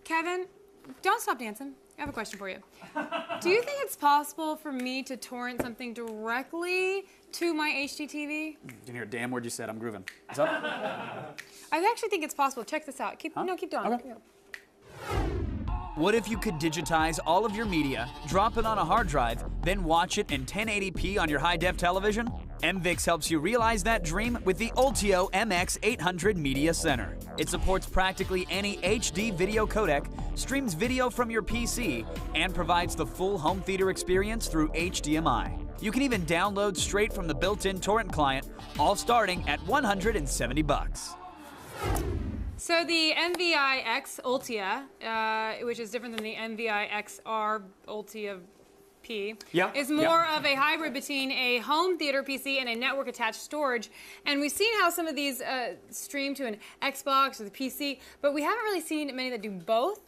Kevin, don't stop dancing. I have a question for you. Do you think it's possible for me to torrent something directly to my HD TV? Didn't hear a damn word you said. I'm grooving. What's up? I actually think it's possible. Check this out. Keep going. Okay. What if you could digitize all of your media, drop it on a hard drive, then watch it in 1080p on your high-def television? Mvix helps you realize that dream with the ULTIO MX-800 Media Center. It supports practically any HD video codec, streams video from your PC, and provides the full home theater experience through HDMI. You can even download straight from the built-in torrent client, all starting at $170. So the MvX ULTIO, which is different than the MvixR ULTIO P, is more of a hybrid between a home theater PC and a network-attached storage. And we've seen how some of these stream to an Xbox or the PC, but we haven't really seen many that do both.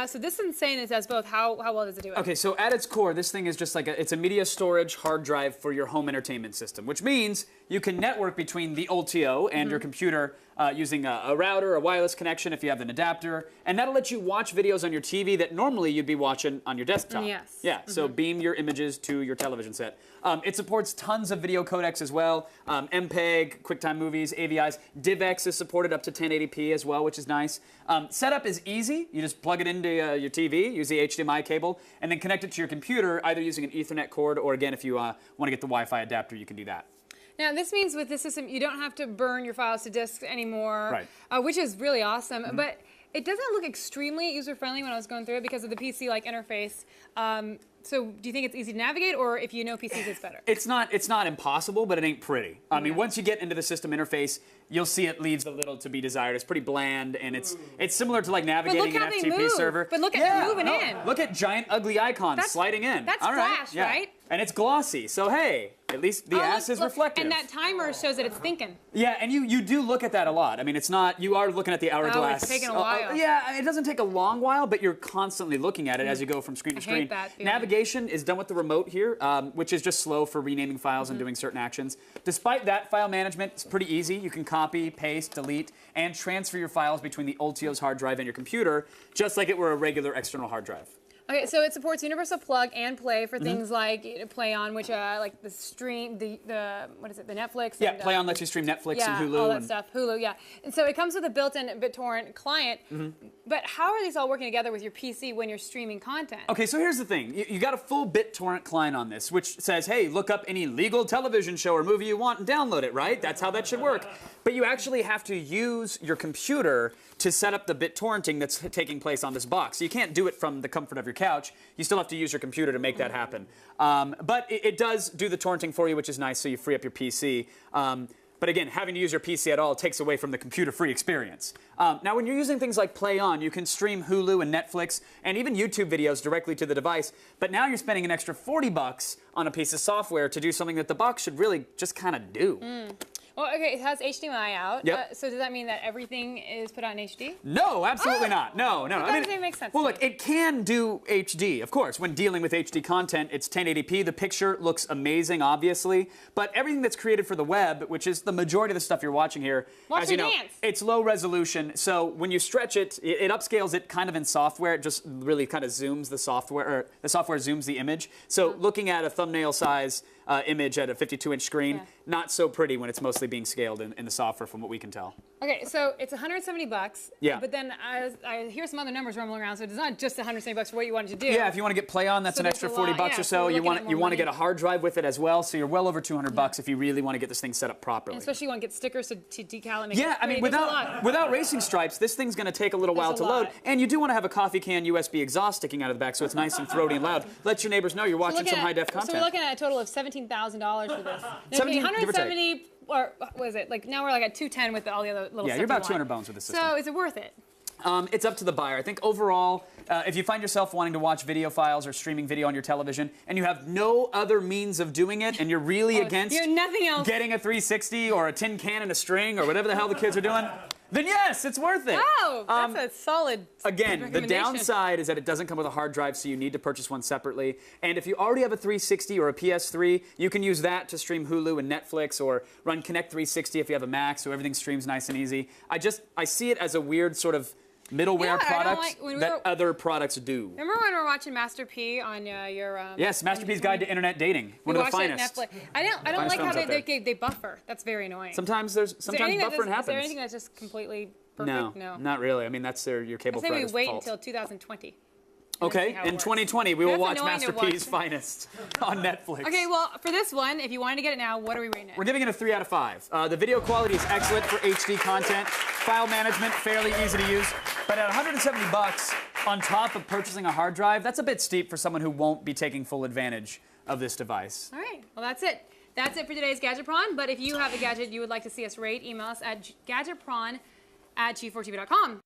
So this is saying it does both. How well does it do it? Okay, so at its core, this thing is just like it's a media storage hard drive for your home entertainment system, which means you can network between the ULTIO and your computer using a router, a wireless connection if you have an adapter, and that'll let you watch videos on your TV that normally you'd be watching on your desktop. Yes. Yeah, so beam your images to your television set. It supports tons of video codecs as well, MPEG, QuickTime Movies, AVIs. DivX is supported up to 1080p as well, which is nice. Setup is easy. You just plug it into your TV, use the HDMI cable, and then connect it to your computer, either using an Ethernet cord or, again, if you want to get the Wi-Fi adapter, you can do that. Now, this means with this system, you don't have to burn your files to disks anymore, which is really awesome. But it doesn't look extremely user-friendly when I was going through it because of the PC-like interface. So do you think it's easy to navigate, or if you know PCs, it's better? It's not impossible, but it ain't pretty. I mean, once you get into the system interface, you'll see it leaves a little to be desired. It's pretty bland, and it's similar to like navigating an FTP server. But look at them moving in. Look at giant ugly icons sliding in. That's Flash, right? And it's glossy, so hey, at least the ass is reflective. And that timer shows that it's thinking. Yeah, and you do look at that a lot. I mean, it's not, you are looking at the hourglass. Oh, it's taking a while. Yeah, it doesn't take a long while, but you're constantly looking at it as you go from screen to screen. I hate that feeling. Navigation is done with the remote here, which is just slow for renaming files and doing certain actions. Despite that, file management is pretty easy. You can copy, paste, delete, and transfer your files between the ULTIO's hard drive and your computer, just like it were a regular external hard drive. Okay, so it supports universal plug and play for things like Play On, which like the stream, the what is it, the Netflix? Yeah, and, Play On lets you stream Netflix and Hulu. All that stuff, Hulu, yeah. And so it comes with a built-in BitTorrent client, but how are these all working together with your PC when you're streaming content? Okay, so here's the thing. You got a full BitTorrent client on this, which says, hey, look up any legal television show or movie you want and download it, right? That's how that should work. But you actually have to use your computer to set up the BitTorrenting that's taking place on this box. So you can't do it from the comfort of your couch. You still have to use your computer to make that happen. But it does do the torrenting for you, which is nice, so you free up your PC. But again, having to use your PC at all takes away from the computer-free experience. Now, when you're using things like Play On, you can stream Hulu and Netflix and even YouTube videos directly to the device. But now you're spending an extra $40 on a piece of software to do something that the box should really just kind of do. Well, okay, it has HDMI out. Yep. So does that mean that everything is put out in HD? No, absolutely not. No. I mean, it makes sense. Well, look, it can do HD, of course. When dealing with HD content, it's 1080p. The picture looks amazing, obviously. But everything that's created for the web, which is the majority of the stuff you're watching here, as you know, it's low resolution. So when you stretch it, it upscales it kind of in software. It just really kind of zooms the software, or the software zooms the image. So looking at a thumbnail size image at a 52-inch screen, not so pretty when it's mostly being scaled in the software from what we can tell. Okay, so it's $170. Yeah. But then I hear some other numbers rumbling around, so it's not just $170 for what you wanted to do. Yeah, if you want to get Play On, that's an extra $40 or so. You want to get a hard drive with it as well, so you're well over $200 if you really want to get this thing set up properly. And especially you want to get stickers to decal and make I mean, without racing stripes, this thing's going to take a little while to load. And you do want to have a coffee can USB exhaust sticking out of the back, so it's nice and throaty and loud. Let your neighbors know you're watching some high-def content. So we're looking at a total of $17,000 for this. 170, or what is it? Like now we're like at 210 with all the other little stuff. Yeah, you're about 200 bones with this system. So is it worth it? It's up to the buyer. I think overall, if you find yourself wanting to watch video files or streaming video on your television, and you have no other means of doing it, and you're really against nothing else. Getting a 360 or a tin can and a string or whatever the hell the kids are doing, then yes, it's worth it. Oh, that's a solid Again, the downside is that it doesn't come with a hard drive, so you need to purchase one separately. And if you already have a 360 or a PS3, you can use that to stream Hulu and Netflix, or run Connect 360 if you have a Mac, so everything streams nice and easy. I see it as a weird sort of middleware product that other products do. Remember when we were watching Master P on your? Yes, Master P's Guide to Internet Dating, one of the finest. Netflix. I don't like how they buffer. That's very annoying. Sometimes buffering happens. Is there anything that's just completely perfect? No, not really. I mean, that's your cable provider's fault. I say we wait until 2020. Okay, in 2020, we will watch Master P's Finest on Netflix. Okay, well, for this one, if you wanted to get it now, what are we rating it? We're giving it a 3 out of 5. The video quality is excellent for HD content. File management, fairly easy to use. But at $170 on top of purchasing a hard drive, that's a bit steep for someone who won't be taking full advantage of this device. All right, well, that's it. That's it for today's Gadget Prawn. But if you have a gadget you would like to see us rate, email us at gadgetprawn@g4tv.com.